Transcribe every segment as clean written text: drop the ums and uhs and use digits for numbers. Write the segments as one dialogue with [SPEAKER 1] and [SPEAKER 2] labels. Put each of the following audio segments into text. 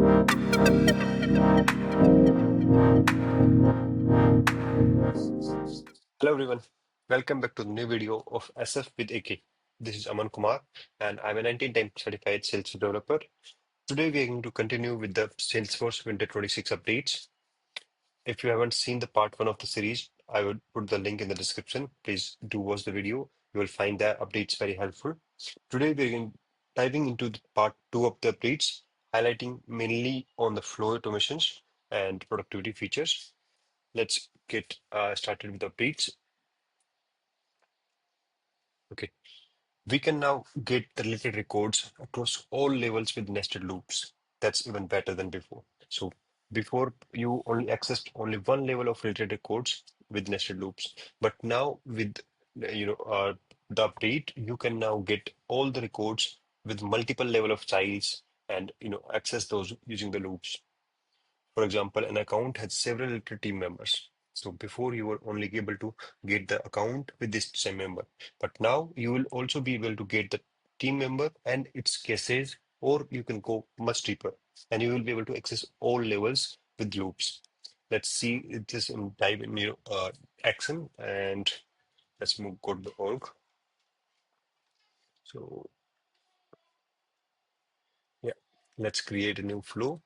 [SPEAKER 1] Hello everyone, welcome back to the new video of SF with AK. This is Aman Kumar and I'm a 19-time certified sales developer. Today we are going to continue with the Salesforce Winter 26 updates. If you haven't seen the part 1 of the series, I would put the link in the description. Please do watch the video. You will find the updates very helpful. Today we are diving into the part 2 of the updates, highlighting mainly on the flow automations and productivity features. Let's get started with the updates. Okay. We can now get the related records across all levels with nested loops. That's even better than before. So before you only accessed only one level of related records with nested loops, but now with the update, you can now get all the records with multiple level of childs and access those using the loops. For example, an account has several little team members. So before you were only able to get the account with this same member, but now you will also be able to get the team member and its cases, or you can go much deeper and you will be able to access all levels with loops. Let's see this in dive in action and let's move go to the org. So yeah, let's create a new flow.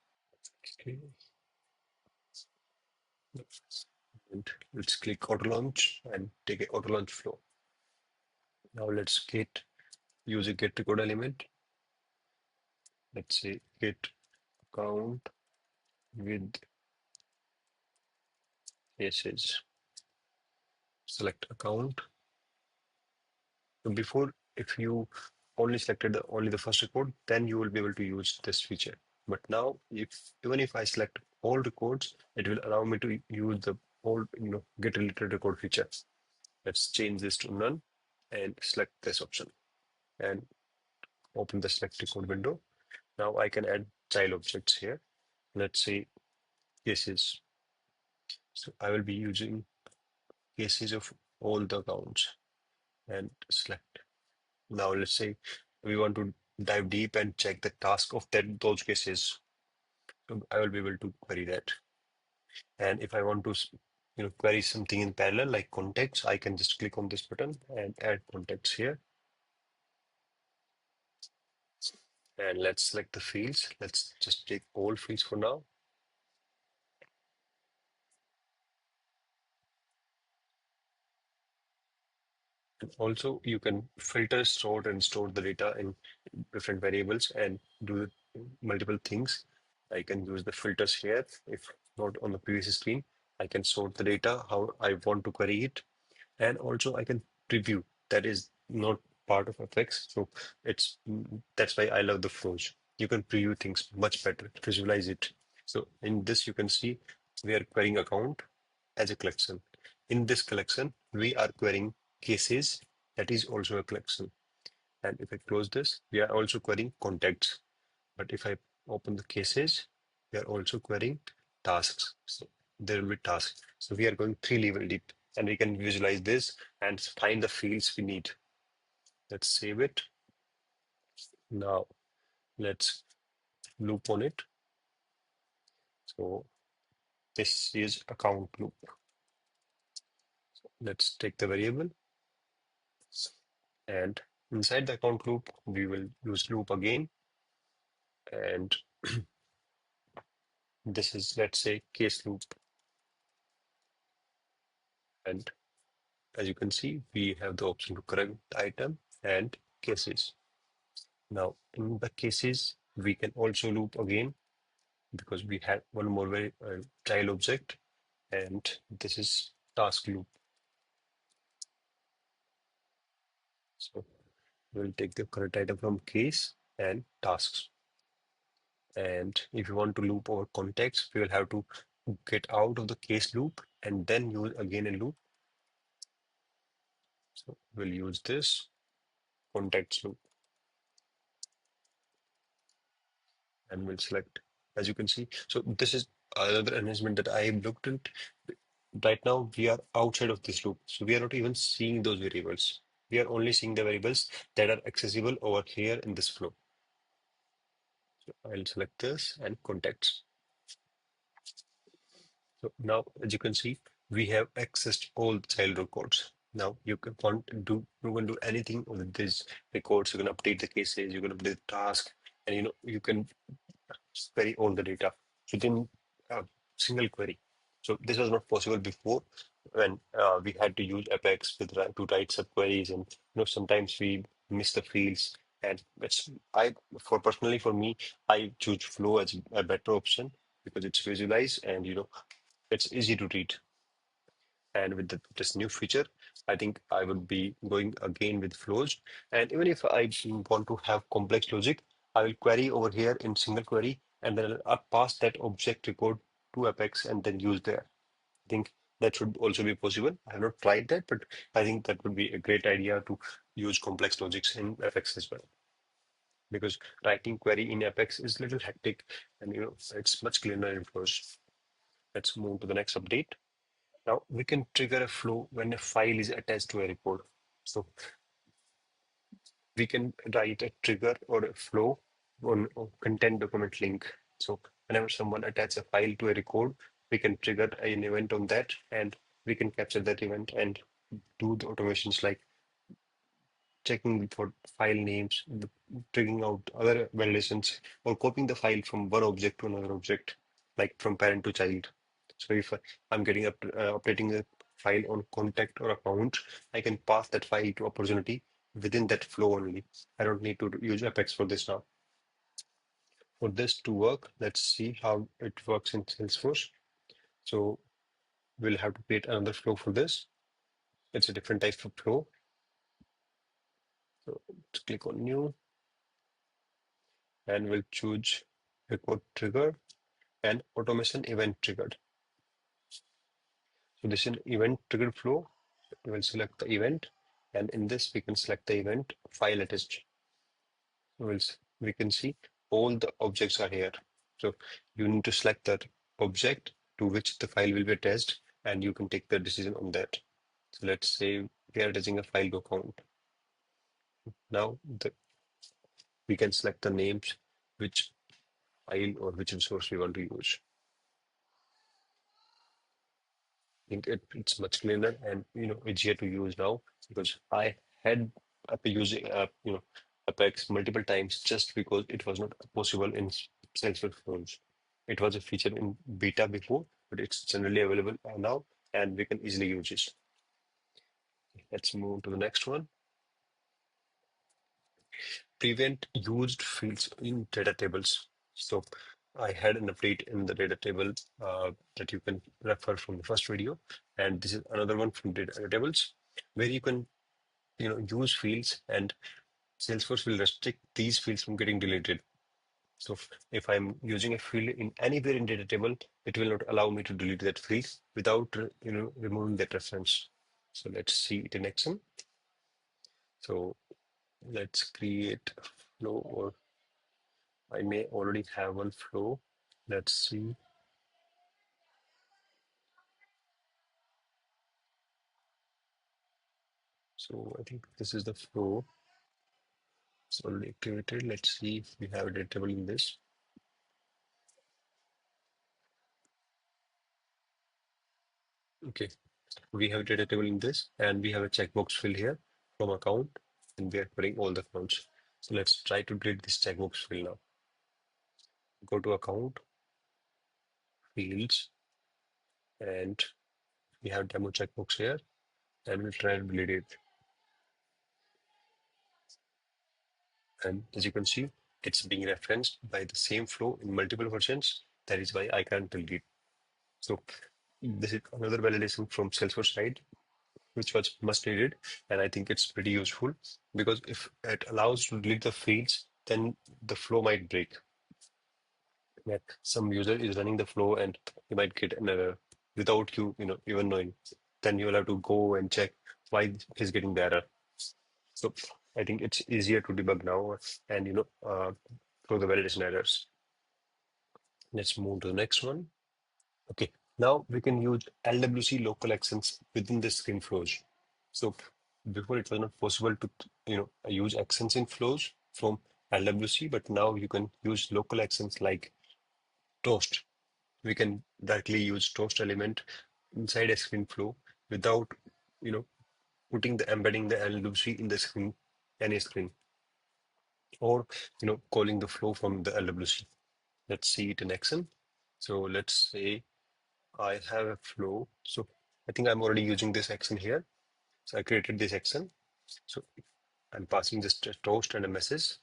[SPEAKER 1] Okay. And let's click auto launch and take a auto launch flow. Now let's use a get record element. Let's say get account with cases. Select account. So before, if you only selected only the first record, then you will be able to use this feature. But now, even if I select all records, it will allow me to use the all get related record feature. Let's change this to none and select this option and open the select record window. Now I can add child objects here. Let's say cases. So I will be using cases of all the accounts and select. Now let's say we want to dive deep and check the task of those cases. So I will be able to query that. And if I want to query something in parallel like contacts, I can just click on this button and add contacts here. And let's select the fields. Let's just take all fields for now. And also you can filter, sort, and store the data in different variables and do multiple things. I can use the filters here. If not on the previous screen, I can sort the data, how I want to query it. And also I can preview. That is not part of FX. So that's why I love the flows. You can preview things much better, visualize it. So in this, you can see we are querying account as a collection. In this collection, we are querying cases. That is also a collection. And if I close this, we are also querying contacts. But if I open the cases, we are also querying tasks. So there will be tasks. So we are going 3 level deep and we can visualize this and find the fields we need. Let's save it. Now let's loop on it. So this is account loop. So let's take the variable and inside the account loop, we will use loop again. And this is, let's say, case loop. And as you can see, we have the option to correct the item and cases. Now, in the cases, we can also loop again because we have one more child object, and this is task loop. So we'll take the current item from case and tasks. And if you want to loop over context, we will have to get out of the case loop and then use again a loop. So we'll use this context loop and we'll select, as you can see. So this is another enhancement that I looked at. Right now, we are outside of this loop. So we are not even seeing those variables. We are only seeing the variables that are accessible over here in this flow. I'll select this and contacts. So now, as you can see, we have accessed all the child records. Now you can do anything with these records. You can update the cases, you can update the task, and you can query all the data within a single query. So this was not possible before when we had to use Apex to write subqueries, and sometimes we miss the fields. And it's I for personally for me, I choose Flow as a better option because it's visualized and it's easy to read. And with this new feature, I think I would be going again with flows. And even if I want to have complex logic, I will query over here in single query, and then I'll pass that object record to Apex and then use there. I think that should also be possible. I have not tried that, but I think that would be a great idea to use complex logics in Apex as well. Because writing query in Apex is a little hectic, and it's much cleaner in flows. Let's move to the next update. Now we can trigger a flow when a file is attached to a report. So we can write a trigger or a flow on content document link. So whenever someone attaches a file to a record, we can trigger an event on that, and we can capture that event and do the automations like checking for file names, triggering out other validations, or copying the file from one object to another object, like from parent to child. So if I'm getting updating the file on contact or account, I can pass that file to opportunity within that flow only. I don't need to use Apex for this now. For this to work, let's see how it works in Salesforce. So we'll have to create another flow for this. It's a different type of flow. So let's click on new, and we'll choose record trigger and automation event triggered. So this is an event triggered flow. We will select the event, and in this we can select the event file attached. We can see all the objects are here. So you need to select that object to which the file will be attached, and you can take the decision on that. So let's say we are attaching a file to account. Now we can select the names, which file or which resource we want to use. Think it's much cleaner and easier to use now, because I had using Apex multiple times just because it was not possible in Salesforce phones. It was a feature in beta before, but it's generally available now, and we can easily use it. Let's move to the next one. Prevent used fields in data tables. So I had an update in the data table that you can refer from the first video, and this is another one from data tables where you can use fields, and Salesforce will restrict these fields from getting deleted. So if I'm using a field in anywhere in data table, it will not allow me to delete that field without removing that reference. So let's see it in action. So let's create a flow, or I may already have one flow. Let's see. So I think this is the flow. It's already activated. Let's see if we have a data table in this. Okay, we have a data table in this, and we have a checkbox field here from account, and we are putting all the accounts. So let's try to delete this checkbox field now. Go to account, fields, and we have demo checkbox here, and we'll try to delete it. And as you can see, it's being referenced by the same flow in multiple versions. That is why I can't delete. So this is another validation from Salesforce side, which was much needed, and I think it's pretty useful, because if it allows to delete the fields, then the flow might break. That some user is running the flow and you might get an error without even knowing. Then you will have to go and check why he's getting the error. So I think it's easier to debug now, and throw the validation errors. Let's move to the next one. Okay, now we can use LWC local actions within the screen flows. So before it was not possible to use actions in flows from LWC, but now you can use local actions like toast. We can directly use toast element inside a screen flow without, you know, putting the embedding the LWC in the screen, any screen, or calling the flow from the LWC. Let's see it in action. So let's say I have a flow. So I think I'm already using this action here. So I created this action. So I'm passing just a toast and a message,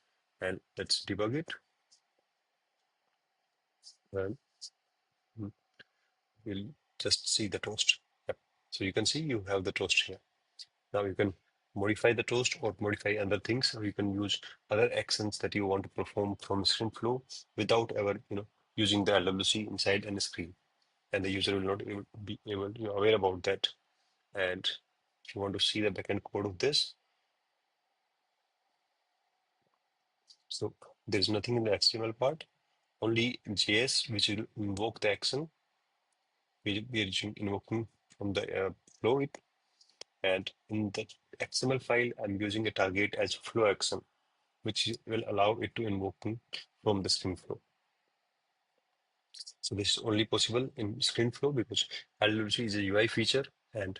[SPEAKER 1] and let's debug it. And we'll just see the toast. Yep. So you can see you have the toast here. Now you can modify the toast or modify other things, or you can use other actions that you want to perform from screen flow without ever, using the LWC inside any screen. And the user will not be able, aware about that. And if you want to see the backend code of this, so there's nothing in the HTML part, only JS, which will invoke the action. We are invoking from the flow it, and in the XML file, I'm using a target as flow action, which will allow it to invoke from the screen flow. So this is only possible in screen flow because LWC is a UI feature, and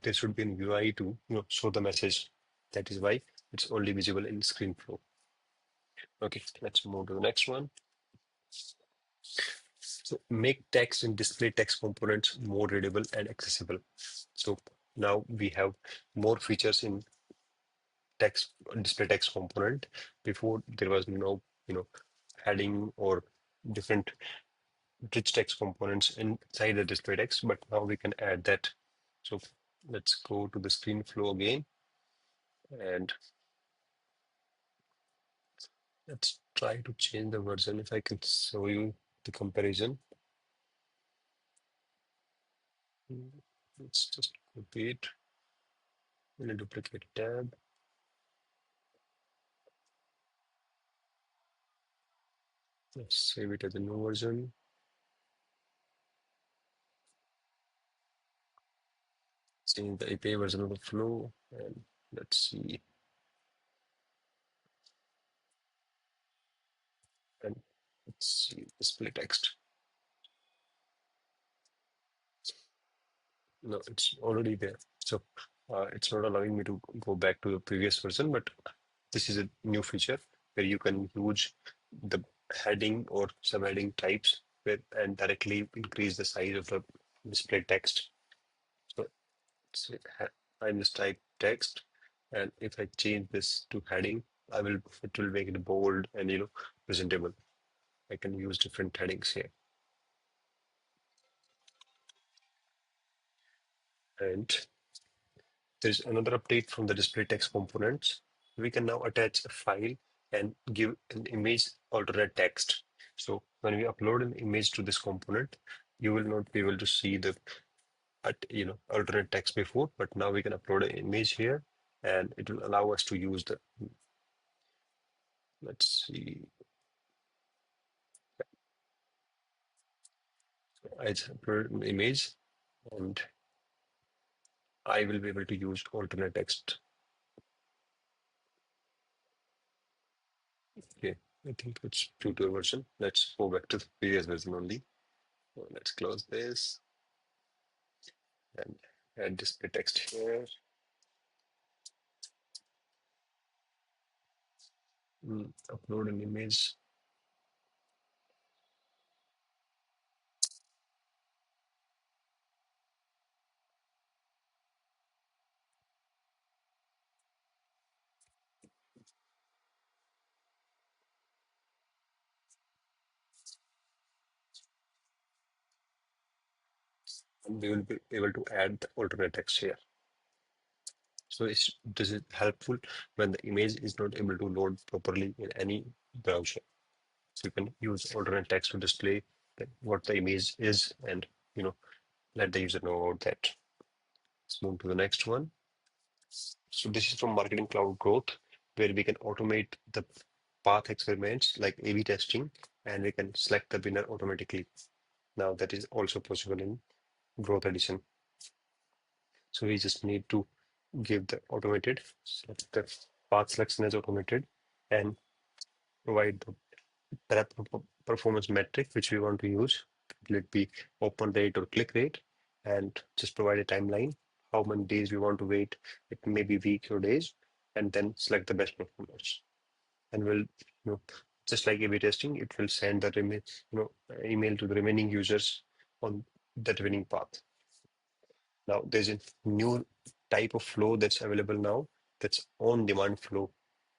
[SPEAKER 1] there should be an UI to show the message. That is why it's only visible in screen flow. Okay, let's move to the next one. So make text and display text components more readable and accessible. So now we have more features in text display text component. Before there was no heading or different rich text components inside the display text, but now we can add that. So let's go to the screen flow again, and let's try to change the version. If I can show you the comparison, let's just copy it in a duplicate tab. Let's save it as a new version. Change the API version of the flow, and let's see. And let's see display text. No, it's already there. So it's not allowing me to go back to the previous version, but this is a new feature where you can use the heading or subheading types and directly increase the size of the display text. So I just type text, and if I change this to heading, it will make it bold and presentable. I can use different headings here. And there's another update from the display text components. We can now attach a file and give an image alternate text. So when we upload an image to this component, you will not be able to see the alternate text before, but now we can upload an image here, and it will allow us to use the. Let's see. I just uploaded an image, and I will be able to use alternate text. Okay, I think it's true to a version. Let's go back to the previous version only. So let's close this and add display text here. Upload an image. And we will be able to add the alternate text here. So this is helpful when the image is not able to load properly in any browser. So you can use alternate text to display what the image is, and let the user know about that. Let's move to the next one. So this is from Marketing Cloud Growth, where we can automate the path experiments like A/B testing, and we can select the winner automatically. Now that is also possible in Growth Edition. So we just need to give the automated, select the path selection as automated, and provide the performance metric which we want to use. Let it be open rate or click rate, and just provide a timeline, how many days we want to wait. It may be weeks or days, and then select the best performance. And we'll, just like A/B testing, it will send the email to the remaining users on that winning path. Now there's a new type of flow that's available now. That's on-demand flow.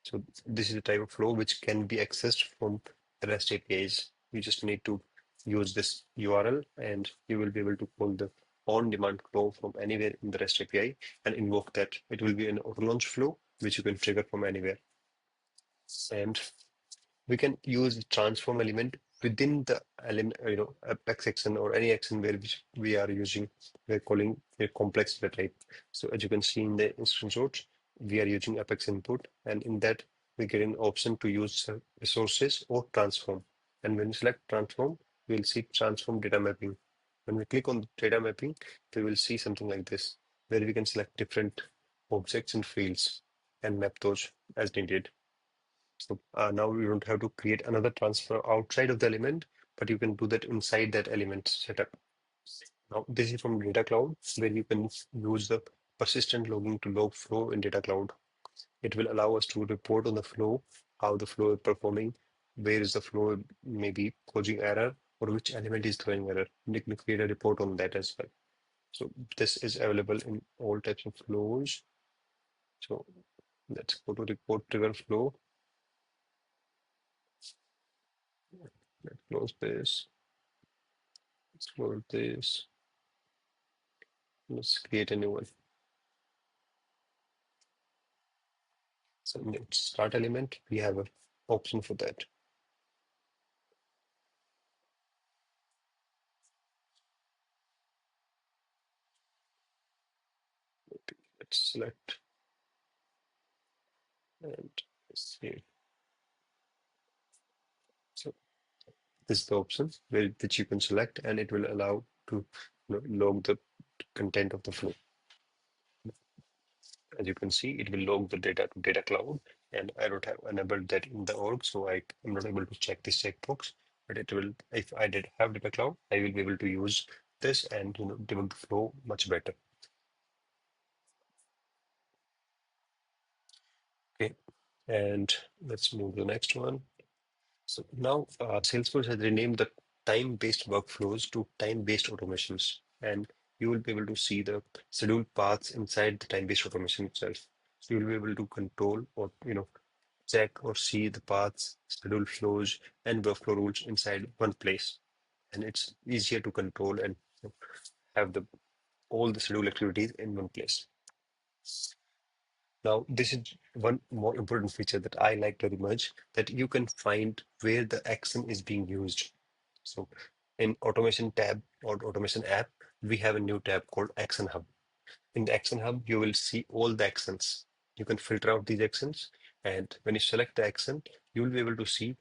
[SPEAKER 1] So this is a type of flow which can be accessed from REST APIs. You just need to use this URL and you will be able to pull the on-demand flow from anywhere in the REST API and invoke that. It will be an auto launch flow which you can trigger from anywhere. And we can use the transform element within the element, apex action or any action where we are using, we're calling a complex data type. So as you can see in the instance notes, we are using apex input, and in that we get an option to use resources or transform. And when we select transform, we'll see transform data mapping. When we click on data mapping, we will see something like this, where we can select different objects and fields and map those as needed. So now you don't have to create another transfer outside of the element, but you can do that inside that element setup. Now this is from Data Cloud, where you can use the persistent logging to log flow in Data Cloud. It will allow us to report on the flow, how the flow is performing, where is the flow maybe causing error, or which element is throwing error. And you can create a report on that as well. So this is available in all types of flows. So let's go to report trigger flow. Let's close this. Let's close this. Let's create a new one. So in the start element, we have an option for that. Let's select and save. So this is the option which you can select, and it will allow to log the content of the flow. As you can see, it will log the data to Data Cloud, and I don't have enabled that in the org, so I'm not able to check this checkbox. But it will, if I did have Data Cloud, I will be able to use this and debug the flow much better. Okay, and let's move to the next one. So now Salesforce has renamed the time-based workflows to time-based automations, and you will be able to see the scheduled paths inside the time-based automation itself. So you'll be able to control or check or see the paths, schedule flows, and workflow rules inside one place. And it's easier to control and have the all the schedule activities in one place. Now, this is one more important feature that I like very much, that you can find where the action is being used. So in automation tab or automation app, we have a new tab called Action Hub. In the Action Hub, you will see all the actions. You can filter out these actions, and when you select the action, you will be able to see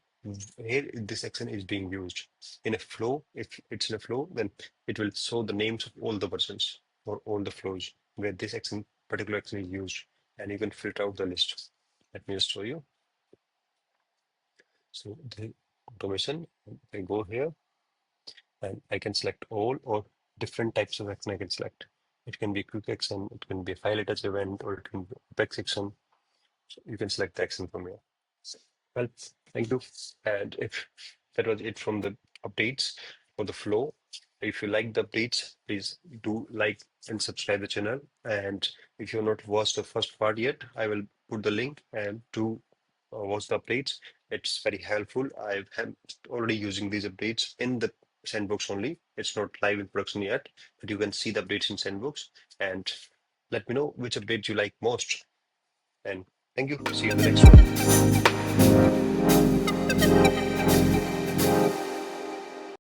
[SPEAKER 1] where this action is being used. In a flow, if it's in a flow, then it will show the names of all the versions or all the flows where this particular action is used, and you can filter out the list. Let me just show you. So the automation, I go here and I can select all or different types of action I can select. It can be quick action, it can be a file attach event, or it can be apex action. So you can select the action from here. Well, thank you. And if that was it from the updates for the flow, if you like the updates, please do like and subscribe the channel. And if you've not watched the first part yet, I will put the link and to watch the updates. It's very helpful. I am already using these updates in the sandbox only. It's not live in production yet, but you can see the updates in sandbox and let me know which update you like most. And thank you. See you in the next one.